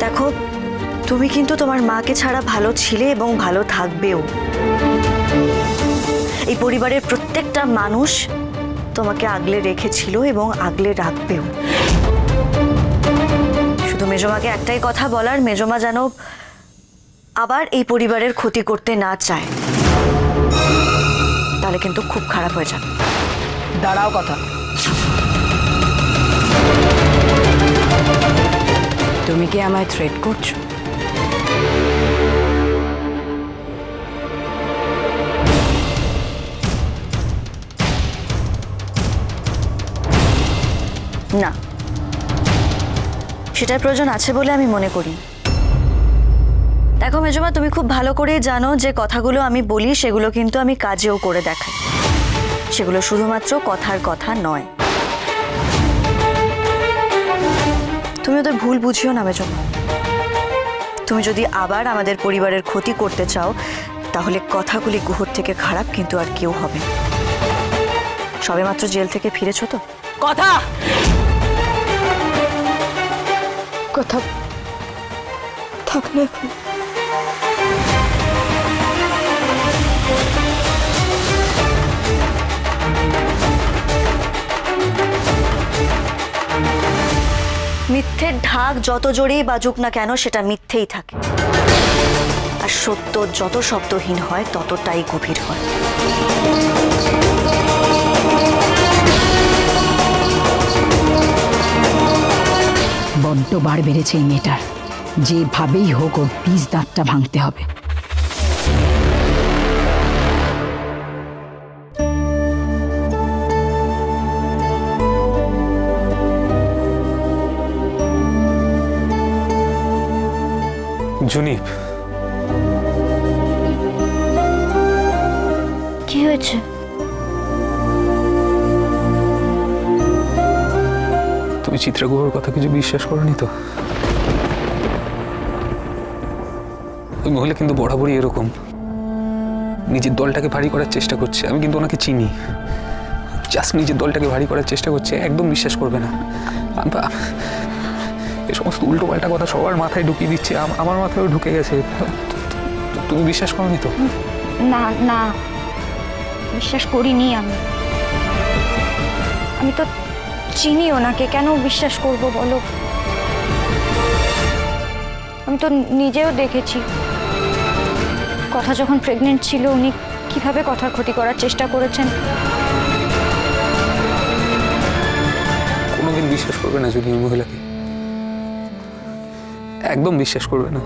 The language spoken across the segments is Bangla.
দেখো, তুমি কিন্তু তোমার মাকে ছাড়া ভালো ছিলে এবং ভালো থাকবেও। এই পরিবারের প্রত্যেকটা মানুষ তোমাকে আগলে রেখেছিল এবং আগলে রাখবেও। শুধু মেজমাকে একটাই কথা বলার, মেজমা যেন আবার এই পরিবারের ক্ষতি করতে না চায়, তাহলে কিন্তু খুব খারাপ হয়ে যাবে। দাঁড়াও কথা, তুমি কি আমায় থ্রেট করছো? না, সেটার প্রয়োজন আছে বলে আমি মনে করি। দেখো মেজমা, তুমি খুব ভালো করেই জানো যে কথাগুলো আমি বলি সেগুলো কিন্তু আমি কাজেও করে দেখাই, সেগুলো শুধুমাত্র কথার কথা নয়। তুমি ওদের ভুল বুঝিও না মেজমা। তুমি যদি আবার আমাদের পরিবারের ক্ষতি করতে চাও, তাহলে কথাগুলি গুহর থেকে খারাপ কিন্তু আর কেউ হবে। সবেমাত্র জেল থেকে ফিরেছো তো? কথা কথা থাক না এখন। মিথ্যের ঢাক যত জোরেই বাজুক না কেন, সেটা মিথ্যেই থাকে, আর সত্য যত শব্দহীন হয় ততটাই গভীর হয়। বড্ড বার বেড়েছে এই মেয়েটার, যেভাবেই হোক ওর পিস দাঁতটা ভাঙতে হবে। জুনি, কি হয়েছে? তুমি চিত্রা গুহর কথা কিছু বিশ্বাস করনি তো? ওই মহিলা কিন্তু বরাবরই এরকম, নিজের দলটাকে ভারী করার চেষ্টা করছে। আমি কিন্তু ওনাকে চিনি, জাস্ট নিজের দলটাকে ভারী করার চেষ্টা করছে। একদম বিশ্বাস করবে না। এই সমস্ত উল্টো পাল্টা কথা সবার মাথায় ঢুকিয়ে দিচ্ছে, আমার মাথায়ও ঢুকে গেছে। তুমি বিশ্বাস করনি তো? না না, বিশ্বাস করিনি আমি। আমি তো চিনি ওনাকে, কেন বিশ্বাস করব বলো? আমি তো নিজেও দেখেছি কথা যখন প্রেগনেন্ট ছিল উনি কিভাবে কথার ক্ষতি করার চেষ্টা করেছেন। কোনোদিন বিশ্বাস করবে না যদি ওই মহিলাকে, একদম বিশ্বাস করবে না।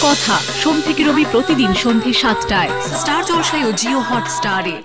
কথা সোম থেকে রবি প্রতিদিন সন্ধ্যে ৭টায় স্টার জলসায় ও জিও হটস্টারে।